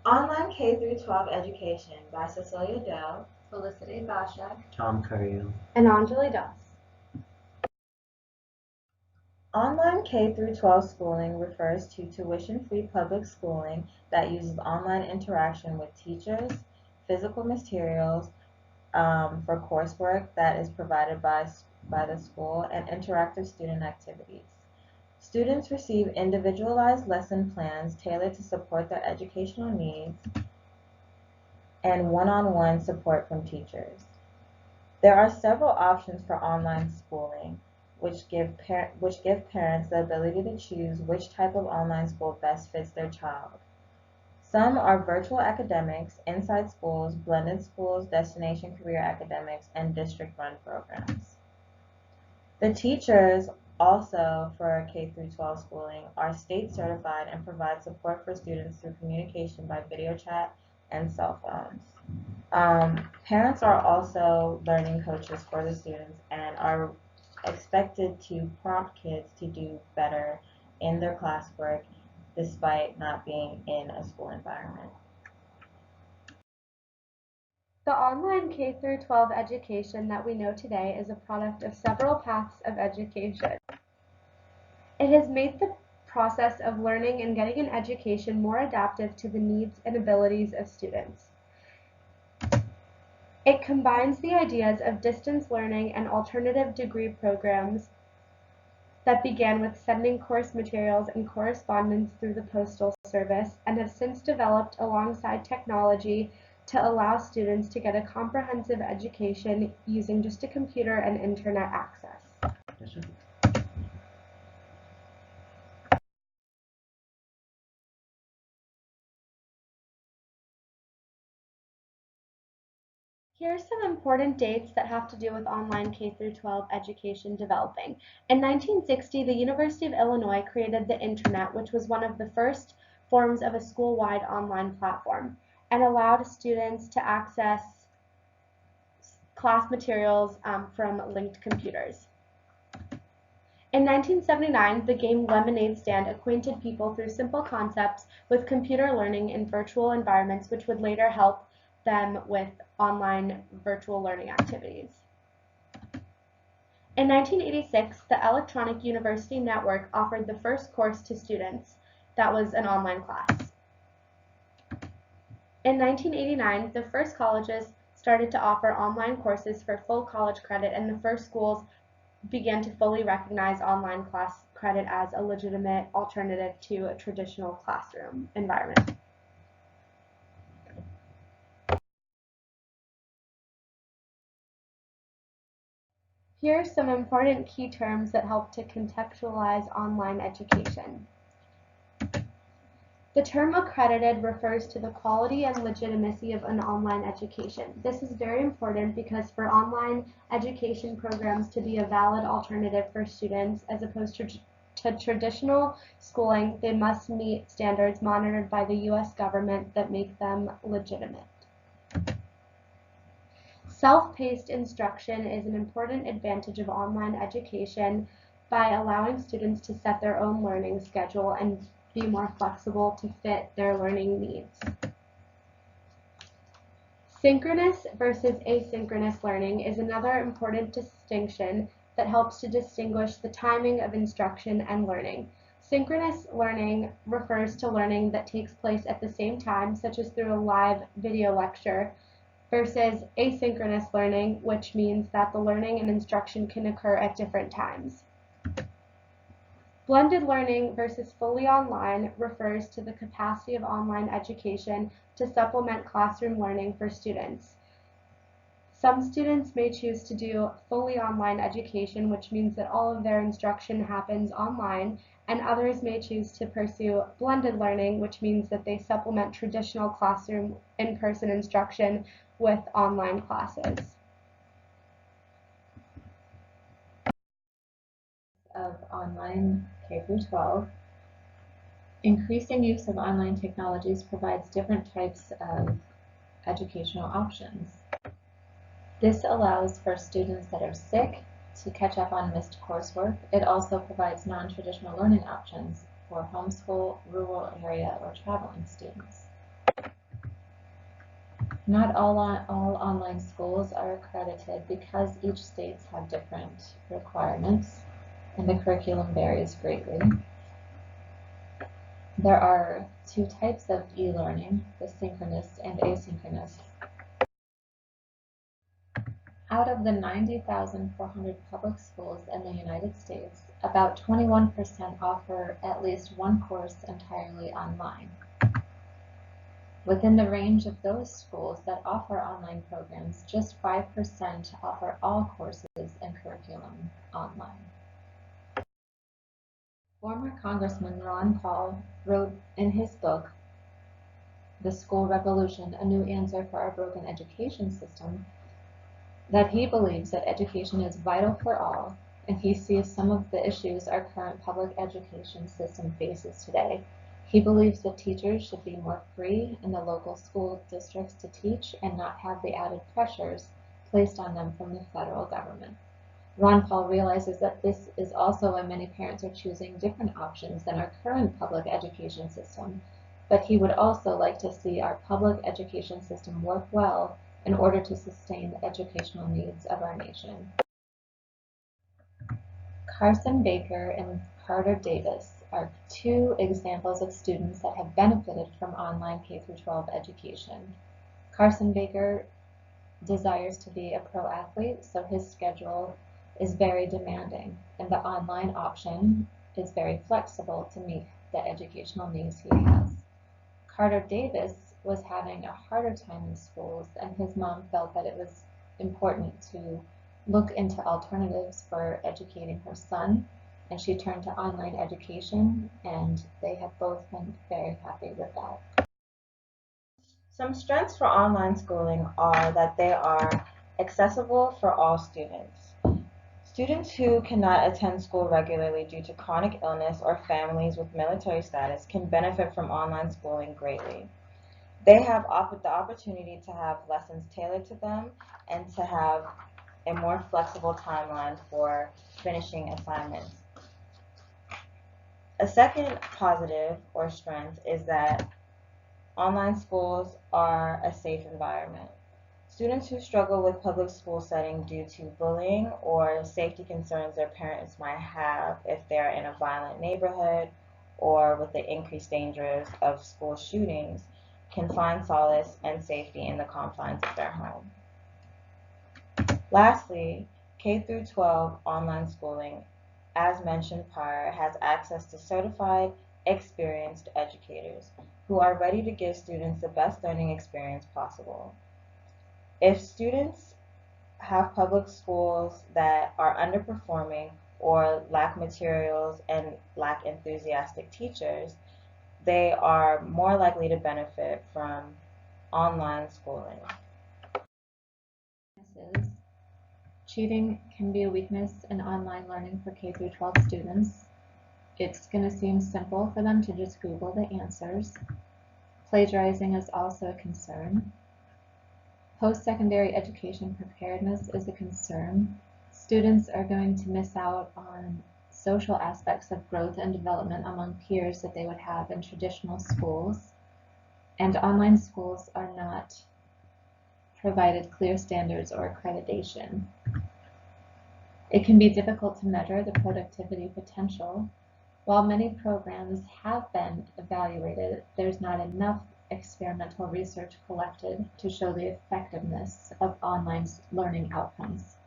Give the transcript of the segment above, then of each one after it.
Online K through 12 Education by Cecilia Dell, Felicity Bashak, Tom Carrillo, and Anjali Das. Online K through 12 schooling refers to tuition-free public schooling that uses online interaction with teachers, physical materials for coursework that is provided by the school, and interactive student activities. Students receive individualized lesson plans tailored to support their educational needs and one-on-one support from teachers. There are several options for online schooling, which give parents the ability to choose which type of online school best fits their child. Some are virtual academics, inside schools, blended schools, destination career academics, and district-run programs. The teachers also for K through 12 schooling are state certified and provide support for students through communication by video chat and cell phones. Parents are also learning coaches for the students and are expected to prompt kids to do better in their classwork despite not being in a school environment. The online K through 12 education that we know today is a product of several paths of education. It has made the process of learning and getting an education more adaptive to the needs and abilities of students. It combines the ideas of distance learning and alternative degree programs that began with sending course materials and correspondence through the postal service and have since developed alongside technology to allow students to get a comprehensive education using just a computer and internet access. Here are some important dates that have to do with online K through 12 education developing. In 1960, the University of Illinois created the Internet, which was one of the first forms of a school-wide online platform, and allowed students to access class materials from linked computers. In 1979, the game Lemonade Stand acquainted people through simple concepts with computer learning in virtual environments, which would later help them with online virtual learning activities. In 1986, the Electronic University Network offered the first course to students that was an online class. In 1989, the first colleges started to offer online courses for full college credit, and the first schools began to fully recognize online class credit as a legitimate alternative to a traditional classroom environment. Here are some important key terms that help to contextualize online education. The term accredited refers to the quality and legitimacy of an online education. This is very important because for online education programs to be a valid alternative for students as opposed to traditional schooling, they must meet standards monitored by the U.S. government that make them legitimate. Self-paced instruction is an important advantage of online education by allowing students to set their own learning schedule and be more flexible to fit their learning needs. Synchronous versus asynchronous learning is another important distinction that helps to distinguish the timing of instruction and learning. Synchronous learning refers to learning that takes place at the same time, such as through a live video lecture, versus asynchronous learning, which means that the learning and instruction can occur at different times. Blended learning versus fully online refers to the capacity of online education to supplement classroom learning for students. Some students may choose to do fully online education, which means that all of their instruction happens online, and others may choose to pursue blended learning, which means that they supplement traditional classroom in-person instruction with online classes. Of online K through 12, increasing use of online technologies provides different types of educational options. This allows for students that are sick to catch up on missed coursework. It also provides non-traditional learning options for homeschool, rural area, or traveling students. Not all online schools are accredited because each states have different requirements and the curriculum varies greatly. There are two types of e-learning, the synchronous and asynchronous. Out of the 90,400 public schools in the United States, about 21% offer at least one course entirely online. Within the range of those schools that offer online programs, just 5% offer all courses and curriculum online. Former Congressman Ron Paul wrote in his book, The School Revolution, A New Answer for Our Broken Education System, that he believes that education is vital for all, and he sees some of the issues our current public education system faces today. He believes that teachers should be more free in the local school districts to teach and not have the added pressures placed on them from the federal government. Ron Paul realizes that this is also why many parents are choosing different options than our current public education system, but he would also like to see our public education system work well in order to sustain the educational needs of our nation. Carson Baker and Carter Davis are two examples of students that have benefited from online K-12 education. Carson Baker desires to be a pro athlete, so his schedule is very demanding, and the online option is very flexible to meet the educational needs he has. Carter Davis was having a harder time in schools, and his mom felt that it was important to look into alternatives for educating her son, and she turned to online education, and they have both been very happy with that. Some strengths for online schooling are that they are accessible for all students. Students who cannot attend school regularly due to chronic illness or families with military status can benefit from online schooling greatly. They have the opportunity to have lessons tailored to them and to have a more flexible timeline for finishing assignments. A second positive or strength is that online schools are a safe environment. Students who struggle with public school setting due to bullying or safety concerns their parents might have if they're in a violent neighborhood or with the increased dangers of school shootings can find solace and safety in the confines of their home. Lastly, K-12 online schooling, as mentioned prior, has access to certified, experienced educators who are ready to give students the best learning experience possible. If students have public schools that are underperforming or lack materials and lack enthusiastic teachers, they are more likely to benefit from online schooling. Cheating can be a weakness in online learning for K-12 students. It's going to seem simple for them to just Google the answers. Plagiarizing is also a concern. Post-secondary education preparedness is a concern. Students are going to miss out on social aspects of growth and development among peers that they would have in traditional schools. And online schools are not provided clear standards or accreditation. It can be difficult to measure the productivity potential. While many programs have been evaluated, there's not enough experimental research collected to show the effectiveness of online learning outcomes.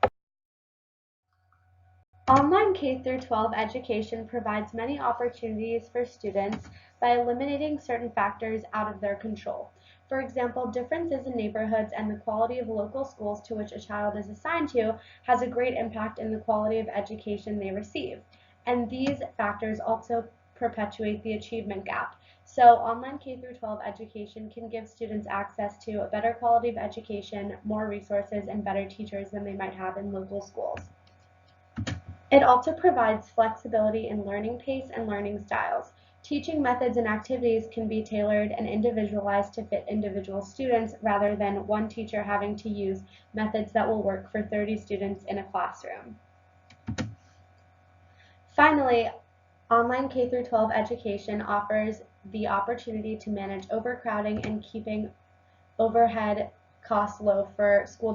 Online K-12 education provides many opportunities for students by eliminating certain factors out of their control. For example, differences in neighborhoods and the quality of local schools to which a child is assigned to has a great impact in the quality of education they receive. And these factors also perpetuate the achievement gap. So online K-12 education can give students access to a better quality of education, more resources, and better teachers than they might have in local schools. It also provides flexibility in learning pace and learning styles. Teaching methods and activities can be tailored and individualized to fit individual students rather than one teacher having to use methods that will work for 30 students in a classroom. Finally, online K-12 education offers the opportunity to manage overcrowding and keeping overhead costs low for school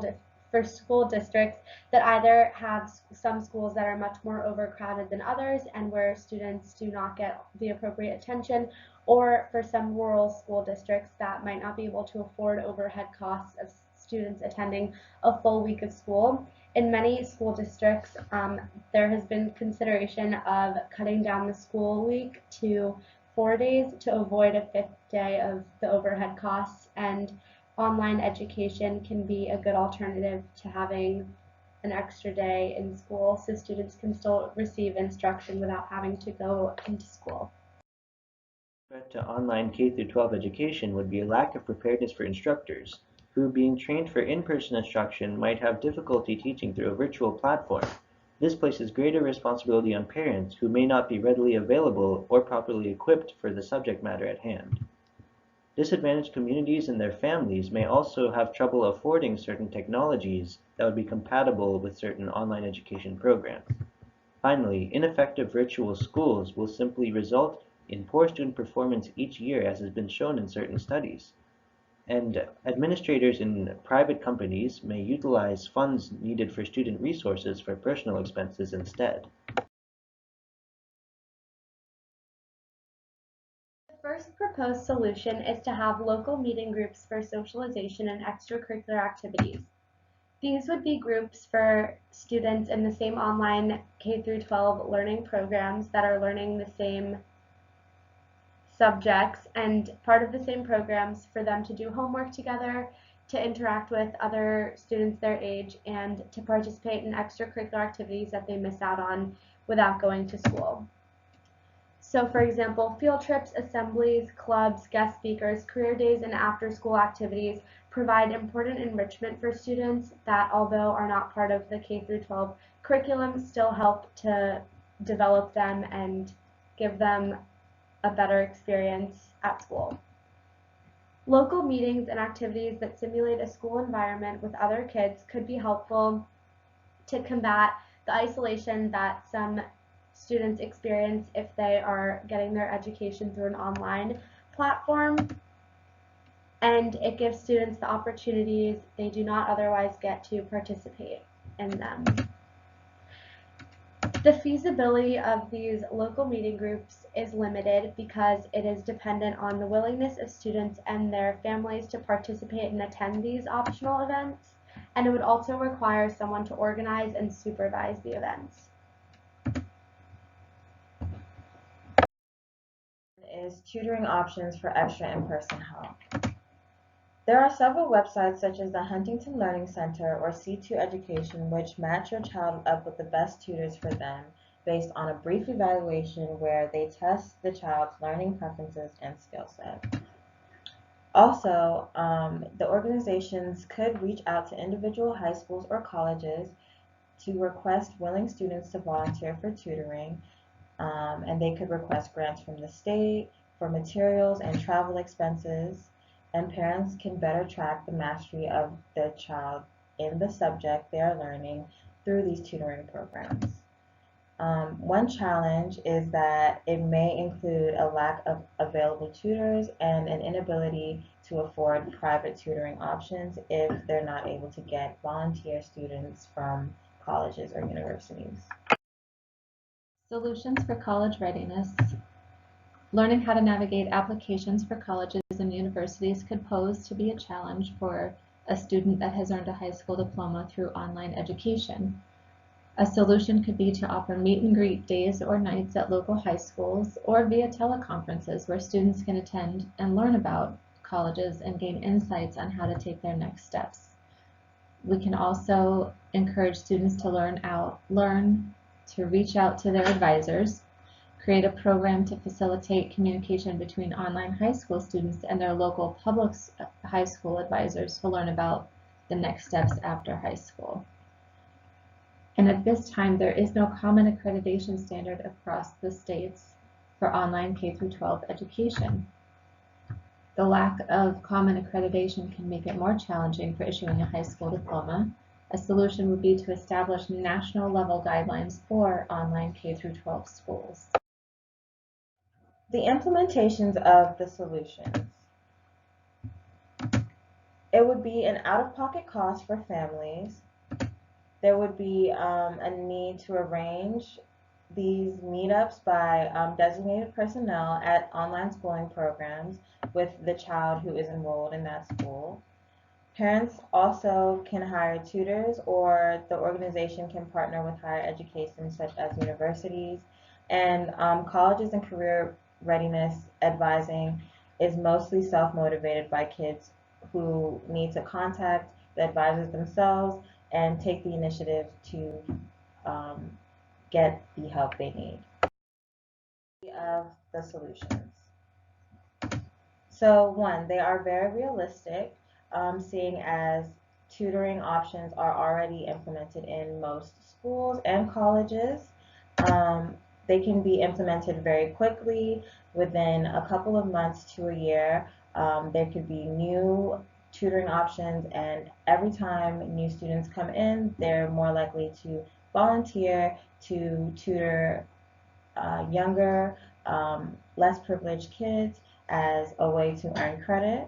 districts that either have some schools that are much more overcrowded than others and where students do not get the appropriate attention, or for some rural school districts that might not be able to afford overhead costs of students attending a full week of school. In many school districts, there has been consideration of cutting down the school week to 4 days to avoid a fifth day of the overhead costs, and online education can be a good alternative to having an extra day in school so students can still receive instruction without having to go into school. Threat to online K-12 education would be a lack of preparedness for instructors, who, being trained for in-person instruction, might have difficulty teaching through a virtual platform. This places greater responsibility on parents who may not be readily available or properly equipped for the subject matter at hand. Disadvantaged communities and their families may also have trouble affording certain technologies that would be compatible with certain online education programs. Finally, ineffective virtual schools will simply result in poor student performance each year, as has been shown in certain studies. And administrators in private companies may utilize funds needed for student resources for personal expenses instead. The first proposed solution is to have local meeting groups for socialization and extracurricular activities. These would be groups for students in the same online K-12 learning programs that are learning the same subjects and part of the same programs for them to do homework together, to interact with other students their age, and to participate in extracurricular activities that they miss out on without going to school. So, for example, field trips, assemblies, clubs, guest speakers, career days, and after-school activities provide important enrichment for students that, although are not part of the K-12 curriculum, still help to develop them and give them a better experience at school. Local meetings and activities that simulate a school environment with other kids could be helpful to combat the isolation that some students experience if they are getting their education through an online platform, and it gives students the opportunities they do not otherwise get to participate in them. The feasibility of these local meeting groups is limited because it is dependent on the willingness of students and their families to participate and attend these optional events, and it would also require someone to organize and supervise the events. Is tutoring options for extra in-person help. There are several websites such as the Huntington Learning Center or C2 Education which match your child up with the best tutors for them based on a brief evaluation where they test the child's learning preferences and skill set. Also, the organizations could reach out to individual high schools or colleges to request willing students to volunteer for tutoring, and they could request grants from the state for materials and travel expenses, and parents can better track the mastery of their child in the subject they are learning through these tutoring programs. One challenge is that it may include a lack of available tutors and an inability to afford private tutoring options if they're not able to get volunteer students from colleges or universities. Solutions for college readiness. Learning how to navigate applications for colleges and universities could pose to be a challenge for a student that has earned a high school diploma through online education. A solution could be to offer meet and greet days or nights at local high schools or via teleconferences where students can attend and learn about colleges and gain insights on how to take their next steps. We can also encourage students to learn to reach out to their advisors, create a program to facilitate communication between online high school students and their local public high school advisors to learn about the next steps after high school. And at this time, there is no common accreditation standard across the states for online K-12 education. The lack of common accreditation can make it more challenging for issuing a high school diploma. A solution would be to establish national level guidelines for online K-12 schools. The implementations of the solutions. It would be an out-of-pocket cost for families. There would be a need to arrange these meetups by designated personnel at online schooling programs with the child who is enrolled in that school. Parents also can hire tutors, or the organization can partner with higher education, such as universities. And colleges and career readiness advising is mostly self motivated by kids who need to contact the advisors themselves and take the initiative to um, get the help they need. Of the solutions. So, one, they are very realistic, seeing as tutoring options are already implemented in most schools and colleges. Um, they can be implemented very quickly within a couple of months to a year. There could be new tutoring options, and every time new students come in, they're more likely to volunteer to tutor younger, less privileged kids as a way to earn credit.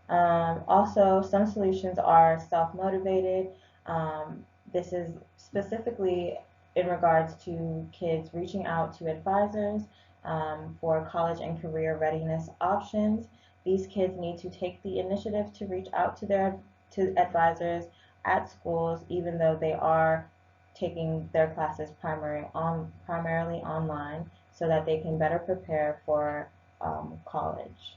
Also, some solutions are self-motivated. This is specifically in regards to kids reaching out to advisors for college and career readiness options. These kids need to take the initiative to reach out to advisors at schools, even though they are taking their classes primarily online, so that they can better prepare for college.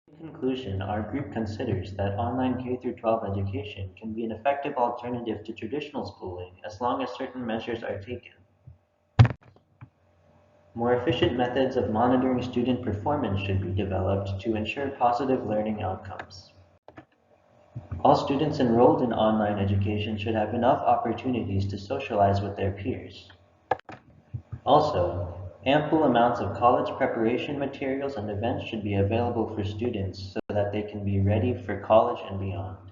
In conclusion, our group considers that online K-12 education can be an effective alternative to traditional schooling as long as certain measures are taken. More efficient methods of monitoring student performance should be developed to ensure positive learning outcomes. All students enrolled in online education should have enough opportunities to socialize with their peers. Also, ample amounts of college preparation materials and events should be available for students so that they can be ready for college and beyond.